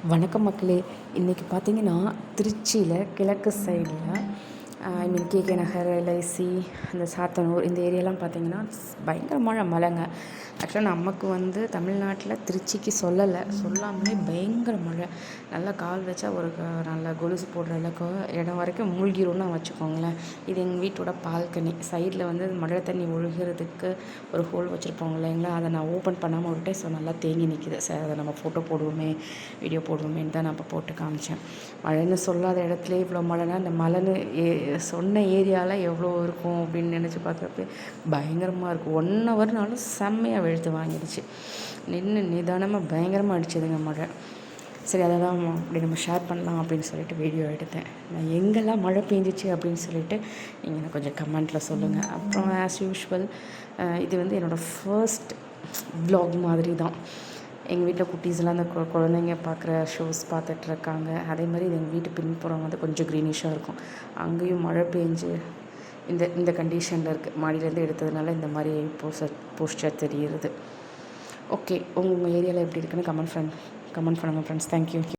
வணக்கம் மக்களே. இன்றைக்கி பார்த்தீங்கன்னா திருச்சியில் கிழக்கு சைடில் கேகே நகர், எல்ஐசி, அந்த சாத்தனூர் இந்த ஏரியாலாம் பார்த்தீங்கன்னா பயங்கர மழைங்க. ஆக்சுவலாக நமக்கு தமிழ்நாட்டில் திருச்சிக்கு சொல்லாமலே பயங்கர மழை. நல்லா கால் வச்சா ஒரு நல்ல கொலுசு போடுற அளவுக்கு இடம் வரைக்கும் மூழ்கிரும்னு வச்சுக்கோங்களேன். இது எங்கள் வீட்டோட பால்கனி சைடில் மழை தண்ணி ஒழுகிறதுக்கு ஒரு ஹோல் வச்சுருப்போங்க இல்லைங்களா, அதை நான் ஓப்பன் பண்ணாமல் விட்டேன். ஸோ நல்லா தேங்கி நிற்கிது. சரி, அதை நம்ம ஃபோட்டோ போடுவோமே, வீடியோ போடுவோமேன்னு தான் நான் இப்போ போட்டு காமிச்சேன். மழைன்னு சொல்லாத இடத்துல இவ்வளோ மழைனா, இந்த மழைன்னு சொன்ன ஏரியாவில் எவ்வளோ இருக்கும் அப்படின்னு நினச்சி பார்க்குறப்ப பயங்கரமாக இருக்கும். 1 ஹவர்னாலும் செம்மையாக வெளுத்து வாங்கிடுச்சு. நிதானமாக பயங்கரமாக அடிச்சதுங்க மழை. சரி, அதை தான் அப்படி நம்ம ஷேர் பண்ணலாம் அப்படின்னு சொல்லிட்டு வீடியோ எடுத்தேன். நான் எங்கெல்லாம் மழை பெஞ்சிச்சு அப்படின்னு சொல்லிட்டு நீங்கள் எனக்கு கொஞ்சம் கமெண்ட்டில் சொல்லுங்கள். அப்புறம் ஆஸ் யூஷுவல் இது என்னோடய ஃபர்ஸ்ட் வ்ளாக் மாதிரி தான். எங்கள் வீட்டில் குட்டீஸ்லாம் அந்த குழந்தைங்க பார்க்குற ஷோஸ் பார்த்துட்ருக்காங்க. அதே மாதிரி இது எங்கள் வீட்டு பின்புறம் கொஞ்சம் க்ரீனிஷாக இருக்கும். அங்கேயும் மழை பெஞ்சு இந்த கண்டிஷனில் இருக்குது. மாடியிலேருந்து எடுத்ததுனால இந்த மாதிரி போஸ்டர் தெரியுது. ஓகே, உங்கள் ஏரியாவில் எப்படி இருக்குன்னு கமெண்ட் பண்ணுங்கள் ஃப்ரெண்ட்ஸ். தேங்க்யூ.